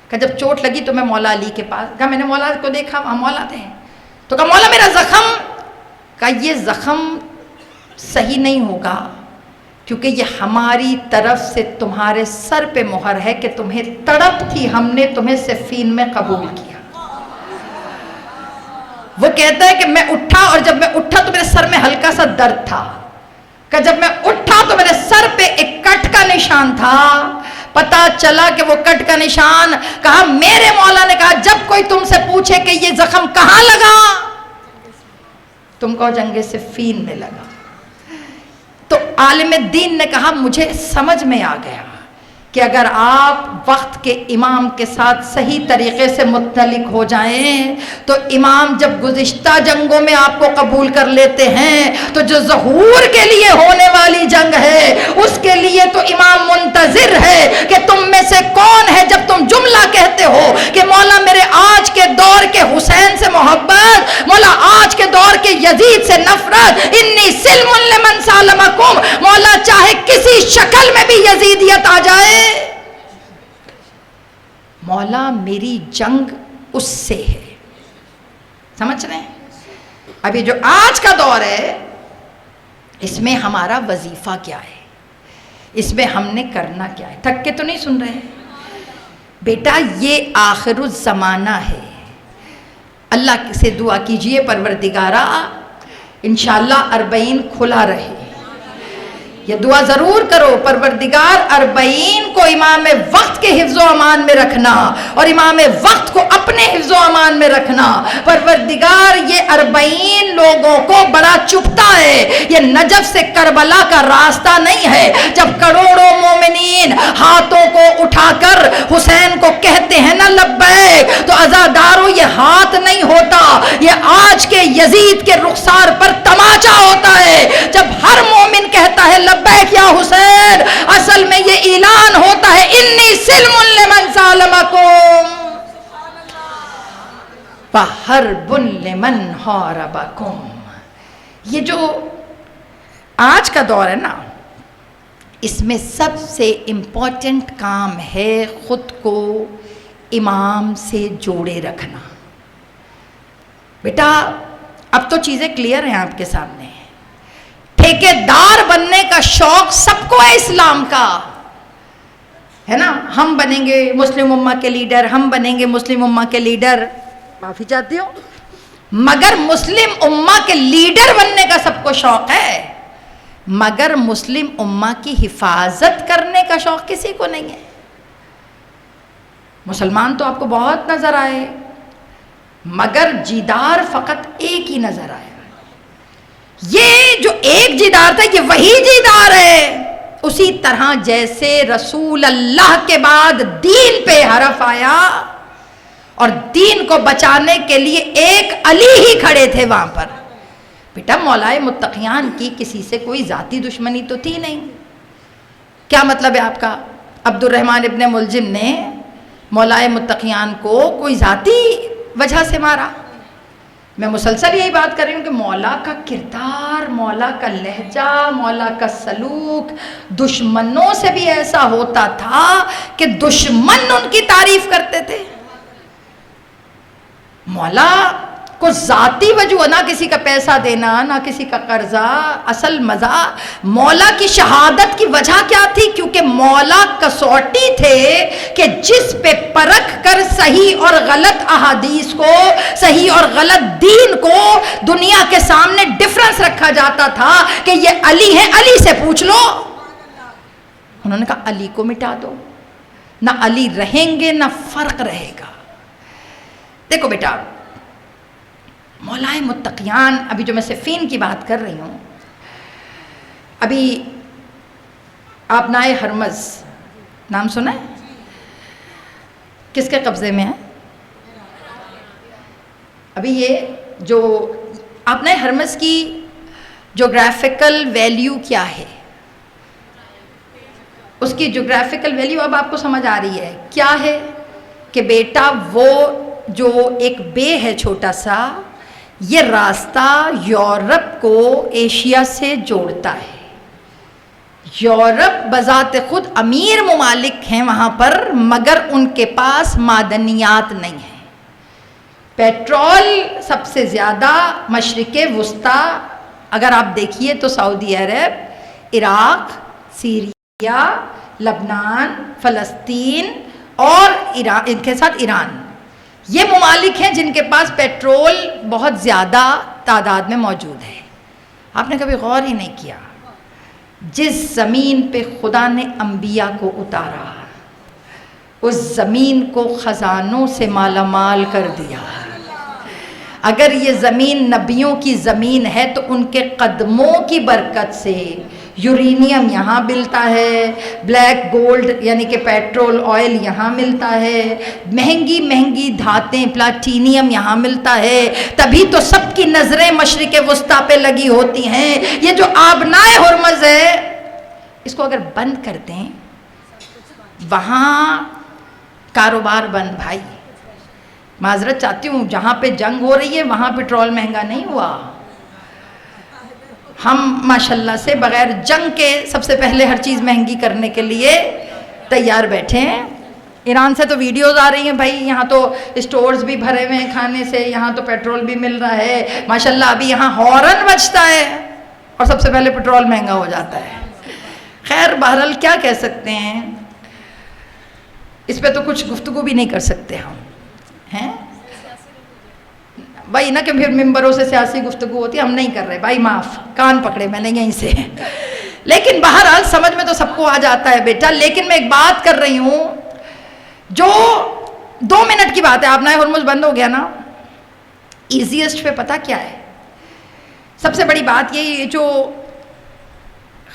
کہ جب چوٹ لگی تو میں مولا علی کے پاس کہا، میں نے مولا کو دیکھا، وہاں مولا تھے، تو کہا مولا میرا زخم، کہا یہ زخم صحیح نہیں ہوگا کیونکہ یہ ہماری طرف سے تمہارے سر پہ مہر ہے کہ تمہیں تڑپ تھی، ہم نے تمہیں صفین میں قبول کیا۔ وہ کہتا ہے کہ میں اٹھا، اور جب میں اٹھا تو میرے سر میں ہلکا سا درد تھا، کہ جب میں اٹھا تو میرے سر پہ ایک کٹ کا نشان تھا۔ پتا چلا کہ وہ کٹ کا نشان، کہا میرے مولا نے کہا جب کوئی تم سے پوچھے کہ یہ زخم کہاں لگا تم کو جنگ صفین میں لگا۔ تو عالم دین نے کہا مجھے سمجھ میں آ گیا کہ اگر آپ وقت کے امام کے ساتھ صحیح طریقے سے متعلق ہو جائیں تو امام جب گزشتہ جنگوں میں آپ کو قبول کر لیتے ہیں تو جو ظہور کے لیے ہونے والی جنگ ہے اس کے لیے تو امام منتظر ہے کہ تم میں سے کون ہے جب تم جملہ کہتے ہو کہ مولا میرے آج کے دور کے حسین سے محبت، مولا آج کے دور کے یزید سے نفرت، انی سلم لمن سالمکم، مولا چاہے کسی شکل میں بھی یزیدیت آ جائے مولا میری جنگ اس سے ہے۔ سمجھ رہے ہیں؟ ابھی جو آج کا دور ہے اس میں ہمارا وظیفہ کیا ہے، اس میں ہم نے کرنا کیا ہے؟ تھک کے تو نہیں سن رہے بیٹا؟ یہ آخر الزمانہ ہے۔ اللہ سے دعا کیجئے پروردگارا انشاءاللہ 40 کھلا رہے، یہ دعا ضرور کرو پروردگار 40 کو امام وقت کے حفظ و امان میں رکھنا اور امام وقت کو اپنے حفظ و امان میں رکھنا۔ پروردگار یہ 40 لوگوں کو بڑا چبھتا ہے، یہ نجف سے کربلا کا راستہ نہیں ہے۔ جب کروڑوں مومنین ہاتھوں کو اٹھا کر حسین کو کہتے ہیں نا لبیک، تو عزاداروں یہ ہاتھ نہیں ہوتا، یہ آج کے یزید کے رخسار پر تماچا ہوتا ہے۔ جب ہر مومن کہتا ہے لبیک یا حسین، اصل میں یہ اعلان ہوتا ہے انی سلم لمن سالمکم وحرب لمن حاربکم۔ یہ جو آج کا دور ہے نا، اس میں سب سے امپورٹنٹ کام ہے خود کو امام سے جوڑے رکھنا۔ بیٹا اب تو چیزیں کلیئر ہیں آپ کے سامنے، ٹھیکیدار بننے کا شوق سب کو ہے اسلام کا، ہے نا؟ ہم بنیں گے مسلم امہ کے لیڈر، ہم بنیں گے مسلم امہ کے لیڈر، معافی چاہتی ہوں، مگر مسلم امہ کے لیڈر بننے کا سب کو شوق ہے، مگر مسلم امہ کی حفاظت کرنے کا شوق کسی کو نہیں ہے۔ مسلمان تو آپ کو بہت نظر آئے مگر جیدار فقط ایک ہی نظر آئے۔ یہ جو ایک جیدار تھا یہ وہی جیدار ہے، اسی طرح جیسے رسول اللہ کے بعد دین پہ حرف آیا اور دین کو بچانے کے لیے ایک علی ہی کھڑے تھے وہاں پر۔ بیٹا مولا متقیان کی کسی سے کوئی ذاتی دشمنی تو تھی نہیں، کیا مطلب ہے آپ کا؟ عبد الرحمن ابن ملجم نے مولائے متقیان کو کوئی ذاتی وجہ سے مارا؟ میں مسلسل یہی بات کر رہی ہوں کہ مولا کا کردار، مولا کا لہجہ، مولا کا سلوک دشمنوں سے بھی ایسا ہوتا تھا کہ دشمن ان کی تعریف کرتے تھے۔ مولا کو ذاتی وجہ، نہ کسی کا پیسہ دینا، نہ کسی کا قرضہ، اصل مزہ مولا کی شہادت کی وجہ کیا تھی؟ کیونکہ مولا کسوٹی تھے کہ جس پہ پرکھ کر صحیح اور غلط احادیث کو، صحیح اور غلط دین کو دنیا کے سامنے ڈفرنس رکھا جاتا تھا کہ یہ علی ہے، علی سے پوچھ لو۔ انہوں نے کہا علی کو مٹا دو، نہ علی رہیں گے نہ فرق رہے گا۔ دیکھو بیٹا، مولائے متقیان، ابھی جو میں صفین کی بات کر رہی ہوں، ابھی آپ نائے ہرمز نام سنا ہے؟ کس کے قبضے میں ہے؟ ابھی یہ جو آپ نائے ہرمز کی جغرافیکل ویلیو کیا ہے؟ اس کی جغرافیکل ویلیو اب آپ کو سمجھ آ رہی ہے کیا ہے؟ کہ بیٹا وہ جو ایک بے ہے چھوٹا سا، یہ راستہ یورپ کو ایشیا سے جوڑتا ہے۔ یورپ بذات خود امیر ممالک ہیں وہاں پر، مگر ان کے پاس معدنیات نہیں ہیں۔ پیٹرول سب سے زیادہ مشرق وسطیٰ اگر آپ دیکھیے تو سعودی عرب، عراق، سیریا، لبنان، فلسطین اور ایران، ان کے ساتھ ایران، یہ ممالک ہیں جن کے پاس پیٹرول بہت زیادہ تعداد میں موجود ہے۔ آپ نے کبھی غور ہی نہیں کیا، جس زمین پہ خدا نے انبیاء کو اتارا اس زمین کو خزانوں سے مالا مال کر دیا۔ اگر یہ زمین نبیوں کی زمین ہے تو ان کے قدموں کی برکت سے یورینیم یہاں ملتا ہے، بلیک گولڈ یعنی کہ پیٹرول آئل یہاں ملتا ہے، مہنگی مہنگی دھاتیں پلاٹینیم یہاں ملتا ہے، تبھی تو سب کی نظریں مشرق وسطیٰ پہ لگی ہوتی ہیں۔ یہ جو آبنائے ہرمز ہے، اس کو اگر بند کر دیں، وہاں کاروبار بند۔ بھائی معذرت چاہتی ہوں، جہاں پہ جنگ ہو رہی ہے وہاں پیٹرول مہنگا نہیں ہوا۔ ہم ماشاءاللہ سے بغیر جنگ کے سب سے پہلے ہر چیز مہنگی کرنے کے لیے تیار بیٹھے ہیں۔ ایران سے تو ویڈیوز آ رہی ہیں، بھائی یہاں تو اسٹورز بھی بھرے ہوئے ہیں کھانے سے، یہاں تو پیٹرول بھی مل رہا ہے ماشاءاللہ۔ ابھی یہاں ہارن بجتا ہے اور سب سے پہلے پیٹرول مہنگا ہو جاتا ہے۔ خیر بہرحال کیا کہہ سکتے ہیں، اس پہ تو کچھ گفتگو بھی نہیں کر سکتے ہم ہیں بھائی نا، کہ پھر ممبروں سے سیاسی گفتگو ہوتی ہے، ہم نہیں کر رہے بھائی، معاف، کان پکڑے میں نے یہیں سے۔ لیکن بہرحال سمجھ میں تو سب کو آ جاتا ہے بیٹا۔ لیکن میں ایک بات کر رہی ہوں جو 2 منٹ کی بات ہے، آپ نائے ہرمز بند ہو گیا نا، ایزیسٹ پہ پتہ کیا ہے؟ سب سے بڑی بات یہ جو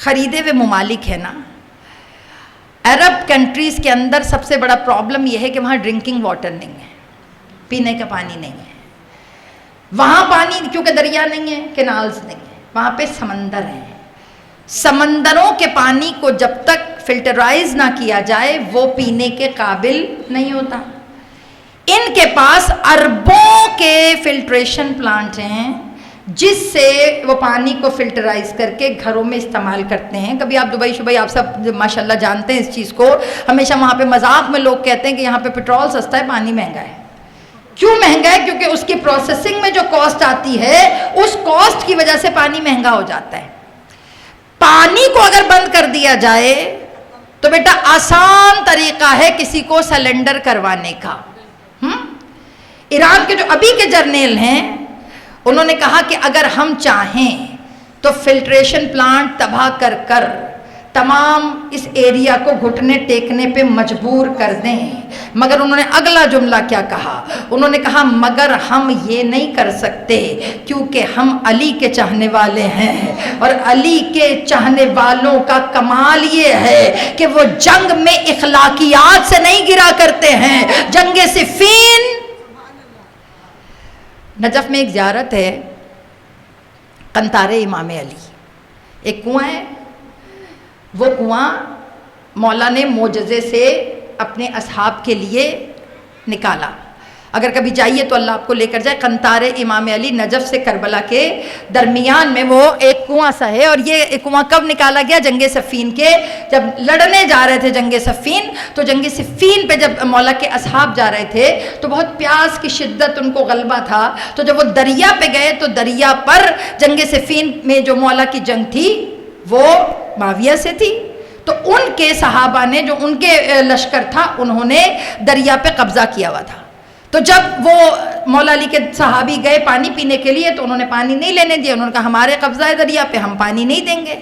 خریدے ہوئے ممالک ہیں نا، عرب کنٹریز کے اندر سب سے بڑا پرابلم یہ ہے کہ وہاں ڈرنکنگ واٹر نہیں ہے، پینے کا پانی نہیں ہے۔ وہاں پانی کیونکہ دریا نہیں ہے، کینالز نہیں ہے، وہاں پہ سمندر ہیں۔ سمندروں کے پانی کو جب تک فلٹرائز نہ کیا جائے وہ پینے کے قابل نہیں ہوتا۔ ان کے پاس اربوں کے فلٹریشن پلانٹ ہیں جس سے وہ پانی کو فلٹرائز کر کے گھروں میں استعمال کرتے ہیں۔ کبھی آپ دبئی شبئی آپ سب ماشاءاللہ جانتے ہیں اس چیز کو، ہمیشہ وہاں پہ مذاق میں لوگ کہتے ہیں کہ یہاں پہ پیٹرول سستا ہے، پانی مہنگا ہے۔ کیوں مہنگا ہے؟ کیونکہ اس کی پروسیسنگ میں جو کاسٹ آتی ہے اس کاسٹ کی وجہ سے پانی مہنگا ہو جاتا ہے۔ پانی کو اگر بند کر دیا جائے تو بیٹا آسان طریقہ ہے کسی کو سلنڈر کروانے کا۔ ایران کے جو ابھی کے جرنیل ہیں انہوں نے کہا کہ اگر ہم چاہیں تو فلٹریشن پلانٹ تباہ کر کر تمام اس ایریا کو گھٹنے ٹیکنے پہ مجبور کر دیں، مگر انہوں نے اگلا جملہ کیا کہا؟ انہوں نے کہا مگر ہم یہ نہیں کر سکتے کیونکہ ہم علی کے چاہنے والے ہیں، اور علی کے چاہنے والوں کا کمال یہ ہے کہ وہ جنگ میں اخلاقیات سے نہیں گرا کرتے ہیں۔ جنگ صفین، نجف میں ایک زیارت ہے قنطارِ امام علی، ایک کنواں ہے، وہ کنواں مولا نے معجزے سے اپنے اصحاب کے لیے نکالا. اگر کبھی جائیے تو اللہ آپ کو لے کر جائے. قنطار امام علی نجف سے کربلا کے درمیان میں وہ ایک کنواں سا ہے, اور یہ کنواں کب نکالا گیا؟ جنگ صفین کے جب لڑنے جا رہے تھے جنگ صفین, تو جنگ صفین پہ جب مولا کے اصحاب جا رہے تھے تو بہت پیاس کی شدت ان کو غلبہ تھا, تو جب وہ دریا پہ گئے تو دریا پر جنگ صفین میں جو مولا کی جنگ تھی وہ معاویہ سے تھی, تو ان کے صحابہ نے, جو ان کے لشکر تھا, انہوں نے دریا پہ قبضہ کیا ہوا تھا. تو جب وہ مولا علی کے صحابی گئے پانی پینے کے لیے تو انہوں نے پانی نہیں لینے دیا. انہوں نے کہا ہمارے قبضہ ہے دریا پہ, ہم پانی نہیں دیں گے.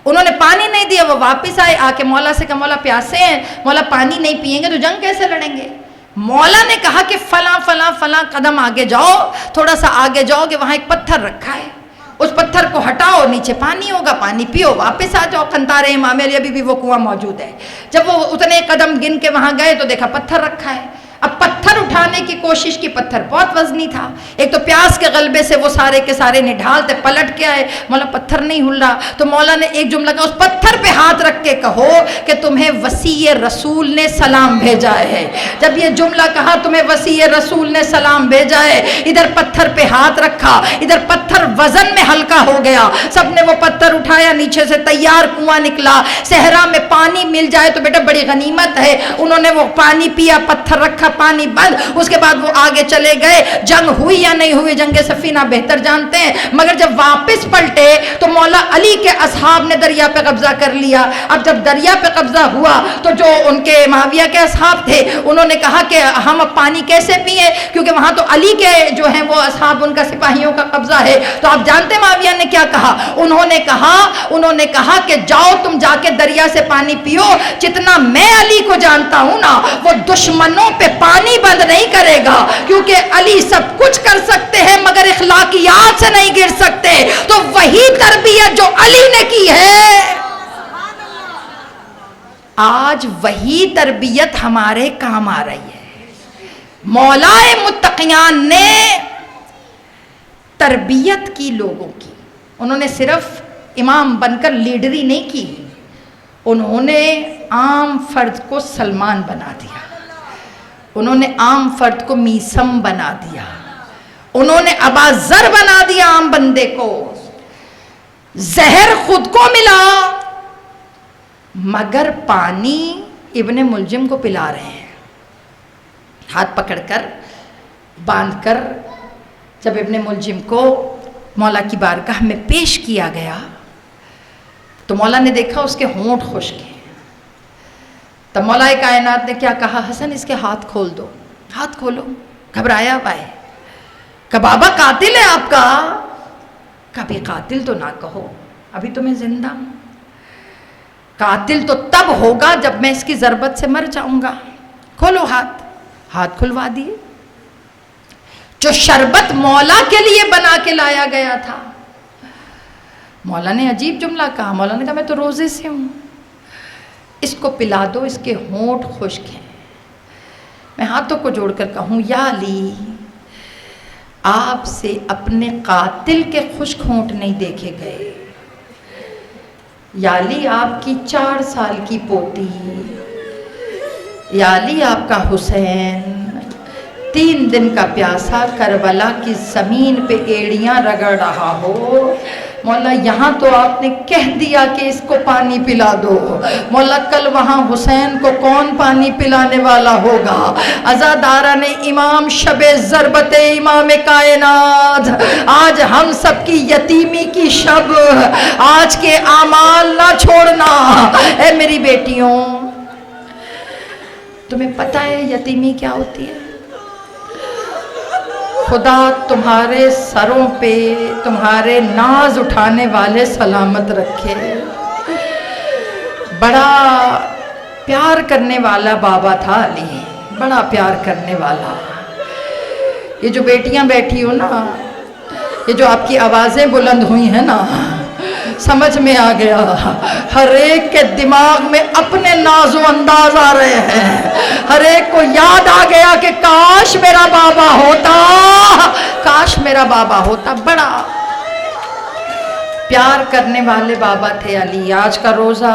انہوں نے پانی نہیں دیا. وہ واپس آئے, آ کے مولا سے کہا مولا پیاسے ہیں, مولا پانی نہیں پئیں گے تو جنگ کیسے لڑیں گے؟ مولا نے کہا کہ فلاں فلاں فلاں قدم آگے جاؤ, تھوڑا سا آگے جاؤ گے, وہاں ایک پتھر رکھا ہے, اس پتھر کو ہٹاؤ, نیچے پانی ہوگا, پانی پیو, واپس آ جاؤ. قنطار امام علی ابھی بھی وہ کنواں موجود ہے. جب وہ اتنے قدم گن کے وہاں گئے تو دیکھا پتھر رکھا ہے. اب پتھر اٹھانے کی کوشش کی, پتھر بہت وزنی تھا. ایک تو پیاس کے غلبے سے وہ سارے کے سارے نڈھالتے, پلٹ کے آئے, مولا پتھر نہیں ہل رہا. تو مولا نے ایک جملہ کہا, اس پتھر پہ ہاتھ رکھ کے کہو کہ تمہیں وصی رسول نے سلام بھیجا ہے. جب یہ جملہ کہا تمہیں وصی رسول نے سلام بھیجا ہے, ادھر پتھر پہ ہاتھ رکھا, ادھر پتھر وزن میں ہلکا ہو گیا. سب نے وہ پتھر اٹھایا, نیچے سے تیار کنواں نکلا. صحرا میں پانی مل جائے تو بیٹا بڑی غنیمت ہے. انہوں نے وہ پانی پیا, پتھر رکھا, پانی بند. اس کے بعد وہ آگے چلے گئے. جنگ ہوئی یا نہیں ہوئی جنگ صفین آپ بہتر جانتے ہیں, مگر جب واپس پلٹے تو مولا علی کے اصحاب نے دریا پہ قبضہ کر لیا. اب جب دریا پہ قبضہ ہوا تو جو ان کے معاویہ کے اصحاب تھے انہوں نے کہا کہ ہم اب پانی کیسے پیئیں, کیونکہ وہاں تو علی کے جو ہیں وہ اصحاب, ان کا سپاہیوں کا قبضہ ہے. تو آپ جانتے معاویہ نے کیا کہا؟ انہوں نے کہا کہ جاؤ تم جا کے دریا سے پانی پیو. جتنا میں علی کو جانتا ہوں نا, وہ دشمنوں پہ پانی بند نہیں کرے گا, کیونکہ علی سب کچھ کر سکتے ہیں مگر اخلاقیات سے نہیں گر سکتے. تو وہی تربیت جو علی نے کی ہے, آج وہی تربیت ہمارے کام آ رہی ہے. مولا متقیان نے تربیت کی لوگوں کی. انہوں نے صرف امام بن کر لیڈری نہیں کی, انہوں نے عام فرد کو سلمان بنا دیا, انہوں نے عام فرد کو میسم بنا دیا, انہوں نے اباذر بنا دیا عام بندے کو. زہر خود کو ملا مگر پانی ابن ملجم کو پلا رہے ہیں. ہاتھ پکڑ کر باندھ کر جب ابن ملجم کو مولا کی بارگاہ میں پیش کیا گیا تو مولا نے دیکھا اس کے ہونٹ خشک ہیں. تب مولا کائنات نے کیا کہا, حسن اس کے ہاتھ کھول دو. ہاتھ کھولو. گھبرایا ہوا ہے, کہ بابا قاتل ہے آپ کا. کبھی قاتل تو نہ کہو, ابھی تو میں زندہ ہوں. قاتل تو تب ہوگا جب میں اس کی ضربت سے مر جاؤں گا. کھولو ہاتھ. ہاتھ کھلوا دیے. جو شربت مولا کے لیے بنا کے لایا گیا تھا, مولا نے عجیب جملہ کہا. مولا نے کہا میں تو روزے سے ہوں, اس کو پلا دو, اس کے ہونٹ خشک ہیں. میں ہاتھوں کو جوڑ کر کہوں, یا علی, آپ سے اپنے قاتل کے خشک ہونٹ نہیں دیکھے گئے. یا علی آپ کی 4 سال کی پوتی, یا علی آپ کا حسین 3 دن کا پیاسا کربلا کی زمین پہ ایڑیاں رگڑ رہا ہو. مولا یہاں تو آپ نے کہہ دیا کہ اس کو پانی پلا دو. مولا کل وہاں حسین کو کون پانی پلانے والا ہوگا؟ عزادارہ نے امام شب ضربت امام کائنات, آج ہم سب کی یتیمی کی شب, آج کے اعمال نہ چھوڑنا. اے میری بیٹیوں, تمہیں پتہ ہے یتیمی کیا ہوتی ہے؟ خدا تمہارے سروں پہ تمہارے ناز اٹھانے والے سلامت رکھے. بڑا پیار کرنے والا بابا تھا علی, بڑا پیار کرنے والا. یہ جو بیٹیاں بیٹھی ہو نا, یہ جو آپ کی آوازیں بلند ہوئی ہیں نا, سمجھ میں آ گیا. ہر ایک کے دماغ میں اپنے ناز و انداز آ رہے ہیں. ہر ایک کو یاد آ گیا کہ کاش میرا بابا ہوتا, کاش میرا بابا ہوتا. بڑا پیار کرنے والے بابا تھے علی. آج کا روزہ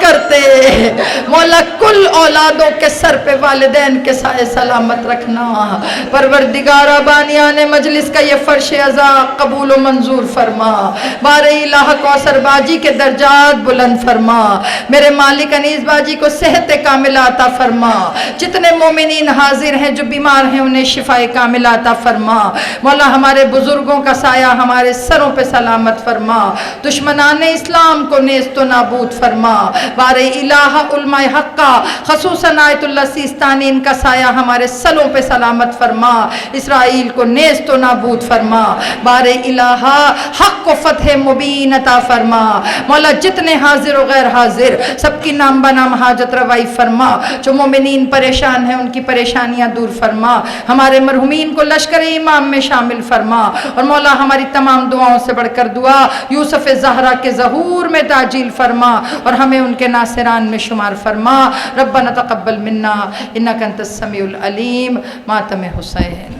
کرتے، مولا کل اولادوں کے سر پہ والدین کے سائے سلامت رکھنا، پروردگارہ بانیان مجلس کا یہ فرش عزا قبول و منظور فرما، بار الہ کوثر باجی کے درجات بلند فرما، میرے مالک انیس باجی کو صحت کاملہ عطا فرما، جتنے مومنین حاضر ہیں جو بیمار ہیں انہیں شفاء کاملہ عطا فرما، مولا ہمارے بزرگوں کا سایہ ہمارے سروں پہ سلامت فرما، دشمنان اسلام کو نیست و نابود فرما، بار الہ علماء حقہ خصوصاً آیت اللہ سیستانی ان کا سایہ ہمارے سروں پہ سلامت فرما، اسرائیل کو نیست و نابود فرما، بار الہ حق کو فتح مبین عطا فرما، مولا جتنے حاضر و غیر حاضر سب کی نام بنام حاجت روائی فرما، جو مومنین پریشان ہیں ان کی پریشانیاں دور فرما، ہمارے مرحومین کو لشکر امام میں شامل فرما، اور مولا ہماری تمام دعاؤں سے بڑھ کر دعا یوسف زہرا کے ظہور میں تعجیل فرما اور ہمیں ان کے ناصران میں شمار فرما، ربنا تقبل منا انک انت السمیع العلیم، ماتم حسین۔